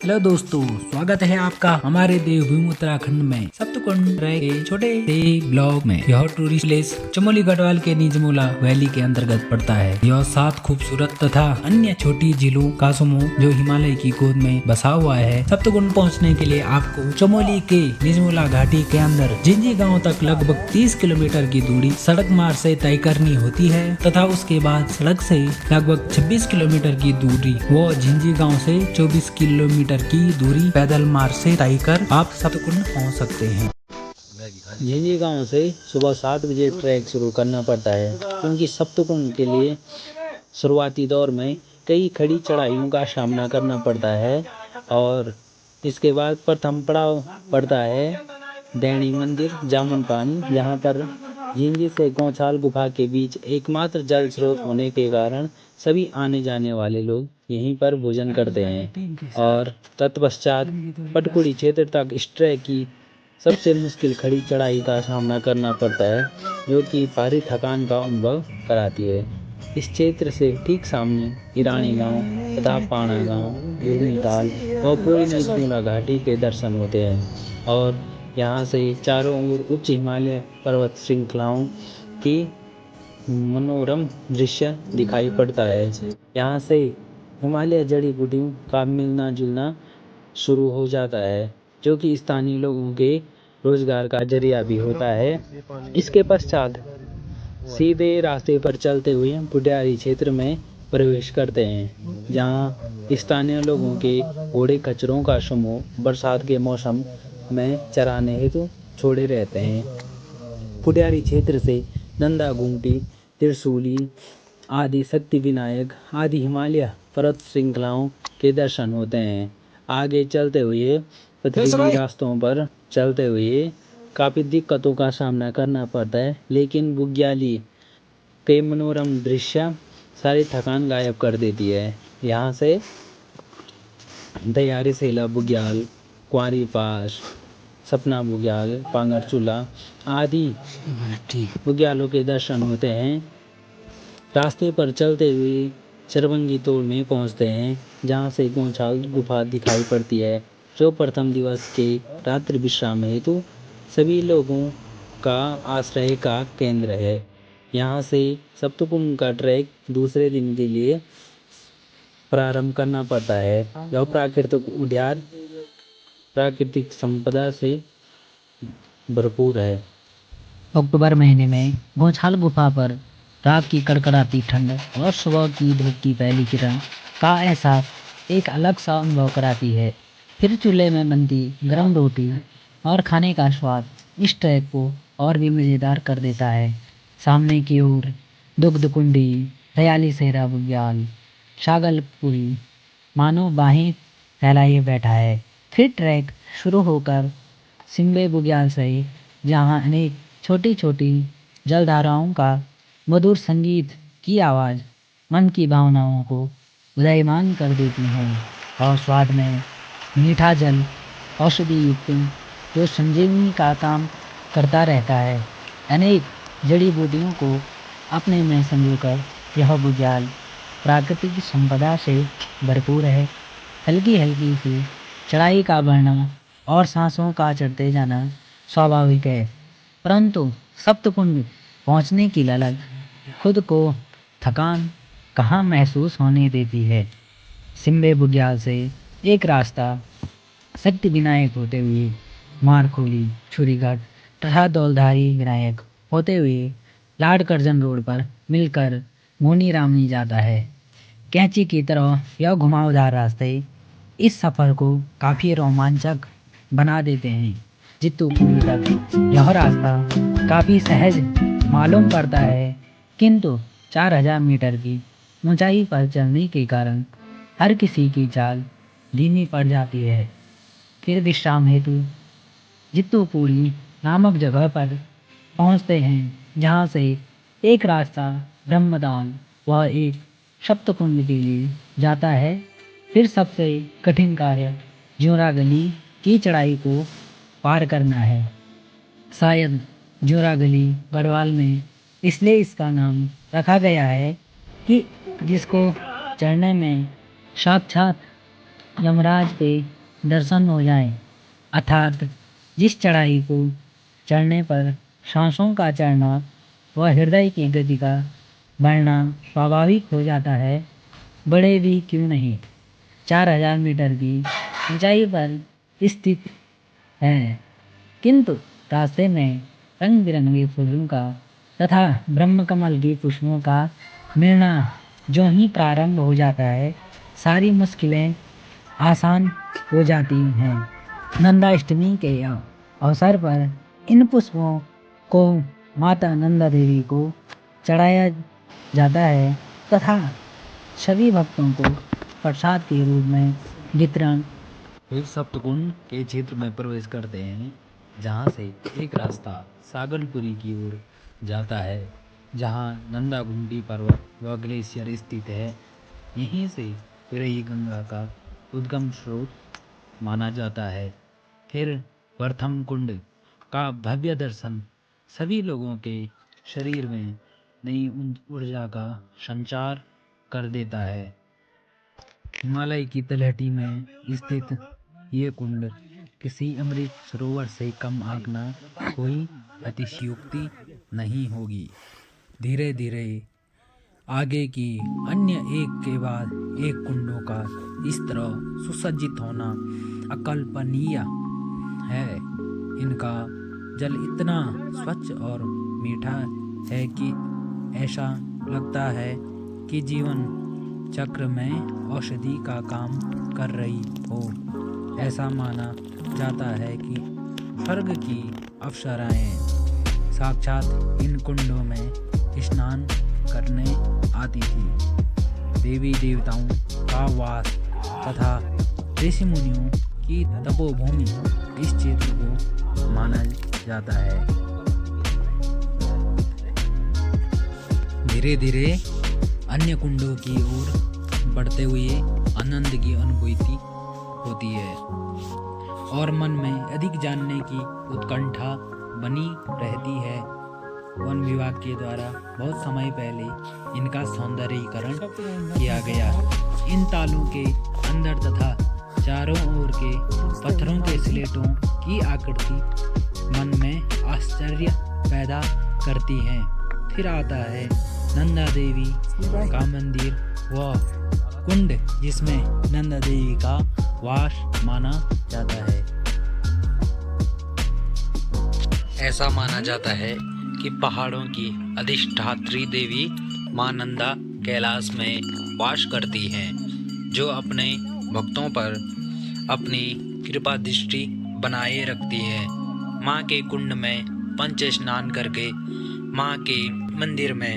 Hello दोस्तों, स्वागत है आपका हमारे देवभूमि उत्तराखंड में सप्तकुंड के छोटे से ब्लॉग में। यह टूरिस्ट प्लेस चमोली गढ़वाल के निजमुला वैली के अंतर्गत पड़ता है। यह 7 खूबसूरत तथा अन्य छोटी झीलों का समूह जो हिमालय की गोद में बसा हुआ है। सप्तकुंड पहुंचने के लिए आपको चमोली के निजमुला घाटी के अंदर जिंजी गाँव तक लगभग 30 किलोमीटर की दूरी सड़क मार्ग से तय करनी होती है तथा उसके बाद सड़क से लगभग 26 किलोमीटर की दूरी वो झिंझी गांव से 24 किलोमीटर की दूरी पैदल मार्ग से तय कर आप सप्तकुंड पहुंच सकते हैं। झिंझी गांव से सुबह 7 बजे ट्रैक शुरू करना पड़ता है क्योंकि सप्तकुंड के लिए शुरुआती दौर में कई खड़ी चढ़ाइयों का सामना करना पड़ता है और इसके बाद प्रथम पड़ाव पड़ता है दैणी मंदिर जामुन पानी, जहाँ पर झिंझी से गौछाल गुफा के बीच एकमात्र जल स्रोत होने के कारण सभी आने जाने वाले लोग यहीं पर भोजन करते हैं और तत्पश्चात पटकुड़ी क्षेत्र तक इस ट्रैक की सबसे मुश्किल खड़ी चढ़ाई का सामना करना पड़ता है, जो कि भारी थकान का अनुभव कराती है। इस क्षेत्र से ठीक सामने ईरानी गांव तथा पाणा गांव, भूमिताल और पूरी निजमुला घाटी के दर्शन होते हैं और यहाँ से चारों ओर उच्च हिमालय पर्वत श्रृंखलाओं की मनोरम दृश्य दिखाई पड़ता है। यहाँ से हिमालय जड़ी बूटियों का मिलना जुलना शुरू हो जाता है, जो कि स्थानीय लोगों के रोजगार का जरिया भी होता है। इसके पश्चात सीधे रास्ते पर चलते हुए पुडियारी क्षेत्र में प्रवेश करते हैं, जहाँ स्थानीय लोगों के घोड़े खच्चरों का समूह बरसात के मौसम में चराने हेतु छोड़े रहते हैं। पुडियारी क्षेत्र से नंदा गुमटी, त्रिशूली आदि शक्ति विनायक आदि हिमालय पर्वत श्रृंखलाओं के दर्शन होते हैं। आगे चलते हुए पथरीली रास्तों पर चलते हुए काफ़ी दिक्कतों का सामना करना पड़ता है, लेकिन बुग्याली के मनोरम दृश्य सारी थकान गायब कर देती है। यहाँ से दयारी सेला बुग्याल, कुंवारी पास, सपना बुग्याल, पांगर चूल्हा आदि बुग्यालों के दर्शन होते हैं। रास्ते पर चलते हुए चरबंगी तोड़ में पहुंचते हैं, जहां से गौछाल गुफा दिखाई पड़ती है, जो प्रथम दिवस के रात्रि विश्राम हेतु सभी लोगों का आश्रय का केंद्र है। यहाँ से सप्तकुंड का ट्रैक दूसरे दिन के लिए प्रारंभ करना पड़ता है। यह प्राकृतिक उद्यान प्राकृतिक संपदा से भरपूर है। अक्टूबर महीने में गौछाल गुफा पर रात की कड़कड़ाती ठंड और सुबह की धूप की पहली किरण का एहसास एक अलग सा अनुभव कराती है। फिर चूल्हे में बनती गर्म रोटी और खाने का स्वाद इस ट्रैक को और भी मज़ेदार कर देता है। सामने की ओर दुग्ध कुंडी, दयाली सेहरा बुग्याल, शागलपुरी मानो बाहें फैलाए बैठा है। फिर ट्रैक शुरू होकर सिंबे बुग्याल से, जहाँ अनेक छोटी छोटी जलधाराओं का मधुर संगीत की आवाज़ मन की भावनाओं को उदयमान कर देती है और स्वाद में मीठा जल औषधि युक्त जो संजीवनी का काम करता रहता है। अनेक जड़ी बूटियों को अपने में संजोकर यह बुग्याल प्राकृतिक संपदा से भरपूर है। हल्की हल्की सी चढ़ाई का बढ़ना और सांसों का चढ़ते जाना स्वाभाविक है, परंतु सप्तकुंड पहुंचने की ललक खुद को थकान कहाँ महसूस होने देती है। सिंबे बुग्याल से एक रास्ता शक्ति विनायक होते हुए मारखोली, छुरीघाट तथा दौलधारी विनायक होते हुए लाडकर्जन रोड पर मिलकर मोनी रामनी जाता है। कैंची की तरह यह घुमावदार रास्ते इस सफ़र को काफ़ी रोमांचक बना देते हैं। जित्तू पुल तक यह रास्ता काफ़ी सहज मालूम पड़ता है, किंतु 4000 मीटर की ऊंचाई पर चलने के कारण हर किसी की चाल धीमी पड़ जाती है। फिर विश्राम हेतु जित्तूपुरी नामक जगह पर पहुंचते हैं, जहां से एक रास्ता ब्रह्मदान व एक सप्तकुंड के लिए जाता है। फिर सबसे कठिन कार्य ज्योरा गली की चढ़ाई को पार करना है। शायद ज्योरा गली गढ़वाल में इसलिए इसका नाम रखा गया है कि जिसको चढ़ने में साक्षात यमराज के दर्शन हो जाए। अर्थात जिस चढ़ाई को चढ़ने पर सांसों का चढ़ना व हृदय की गति का बढ़ना स्वाभाविक हो जाता है, बड़े भी क्यों नहीं 4000 मीटर की ऊंचाई पर स्थित है, किंतु रास्ते में रंग बिरंगे फूलों का तथा ब्रह्म कमल की पुष्पों का मिलना जो ही प्रारंभ हो जाता है, सारी मुश्किलें आसान हो जाती हैं। नंदाष्टमी के अवसर पर इन पुष्पों को माता नंदा देवी को चढ़ाया जाता है तथा सभी भक्तों को प्रसाद के रूप में वितरण। फिर सप्तकुंड के क्षेत्र में प्रवेश करते हैं, जहाँ से एक रास्ता सागलपुरी की ओर जाता है, जहाँ नंदागुंडी पर्वत व ग्लेशियर स्थित है। यहीं से पिरई गंगा का उद्गम स्रोत माना जाता है। फिर प्रथम कुंड का भव्य दर्शन सभी लोगों के शरीर में नई ऊर्जा का संचार कर देता है। हिमालय की तलहटी में स्थित ये कुंड किसी अमृत सरोवर से कम आंकना कोई अतिशयोक्ति नहीं होगी। धीरे धीरे आगे की अन्य एक के बाद एक कुंडों का इस तरह सुसज्जित होना अकल्पनीय है। इनका जल इतना स्वच्छ और मीठा है कि ऐसा लगता है कि जीवन चक्र में औषधि का काम कर रही हो। ऐसा माना जाता है कि स्वर्ग की अप्सराएं साक्षात इन कुंडों में स्नान करने आती थी। देवी देवताओं का वास तथा ऋषि मुनियों की तपोभूमि इस क्षेत्र को माना जाता है। धीरे धीरे अन्य कुंडों की ओर बढ़ते हुए आनंद की अनुभूति होती है और मन में अधिक जानने की उत्कंठा बनी रहती है। वन विभाग के द्वारा बहुत समय पहले इनका सौंदर्यीकरण किया गया। इन तालों के अंदर तथा चारों ओर के पत्थरों के स्लेटों की आकृति मन में आश्चर्य पैदा करती हैं। फिर आता है नंदा देवी का मंदिर व कुंड, जिसमें नंदा देवी का वास माना जाता है। ऐसा माना जाता है कि पहाड़ों की अधिष्ठात्री देवी मां नंदा कैलाश में वास करती हैं, जो अपने भक्तों पर अपनी कृपा दृष्टि बनाए रखती है। मां के कुंड में पंच स्नान करके मां के मंदिर में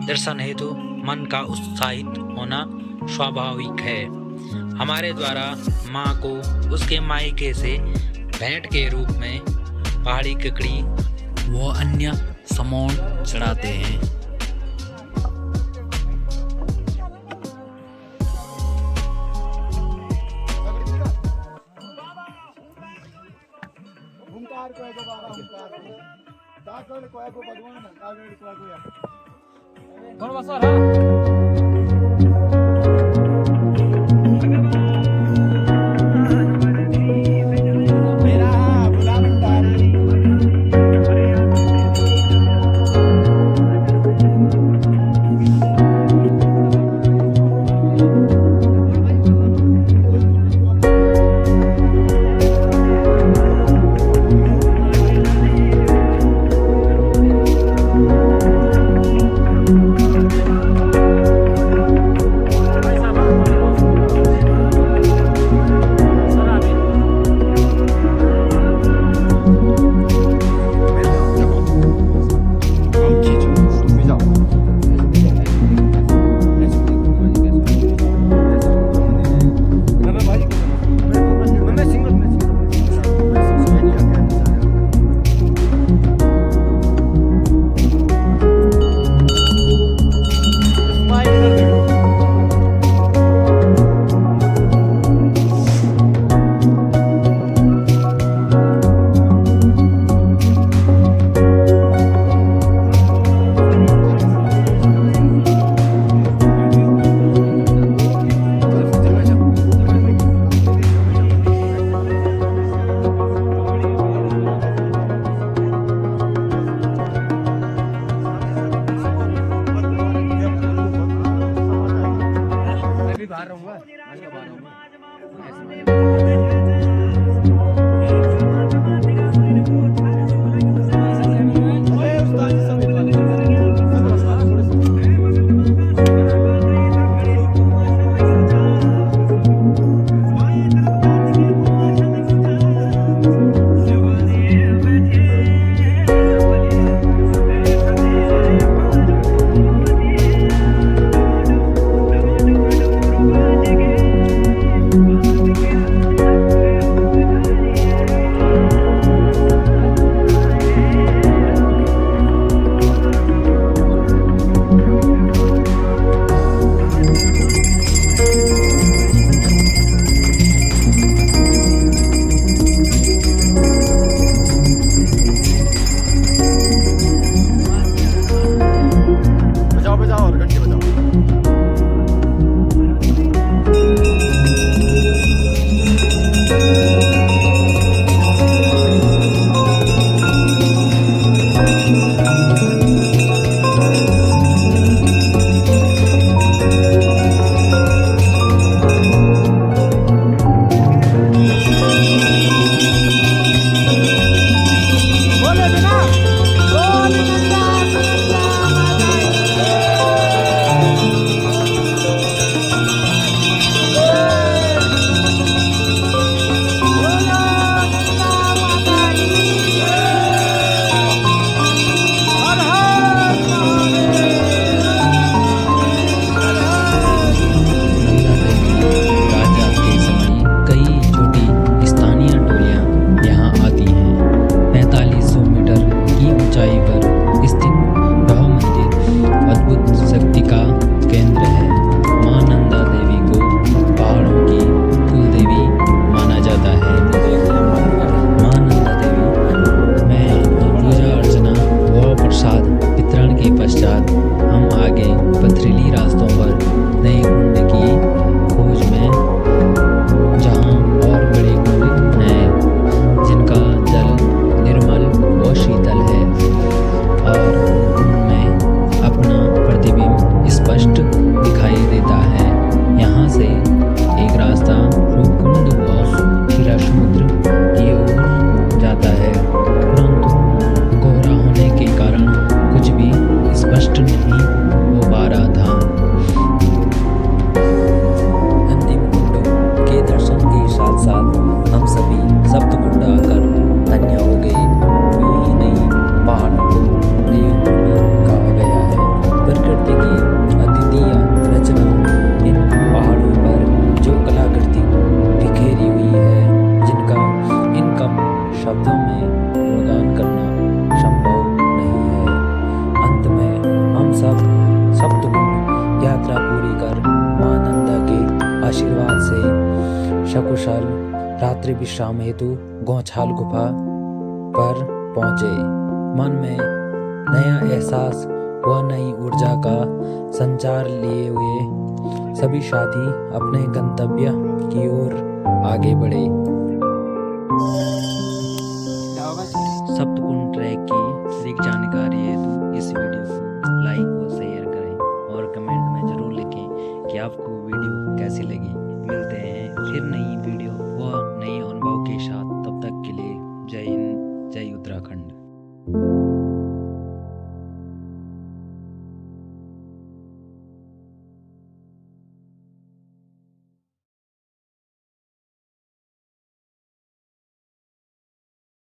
दर्शन हेतु मन का उत्साहित होना स्वाभाविक है। हमारे द्वारा मां को उसके मायके से भेंट के रूप में पहाड़ी ककड़ी व अन्य समोन चढ़ाते हैं। रात्रि विश्राम हेतु गौछाल गुफा पर पहुंचे। मन में नया एहसास व नई ऊर्जा का संचार लिए हुए सभी साथी अपने गंतव्य की ओर आगे बढ़े। सप्तकुंड ट्रैक की अधिक जानकारी हेतु इस वीडियो को लाइक व शेयर करें और कमेंट में जरूर लिखें कि आपको वीडियो कैसी लगी। मिलते हैं फिर नई वीडियो व नए अनुभव के साथ, तब तक के लिए जय हिंद, जय उत्तराखंड।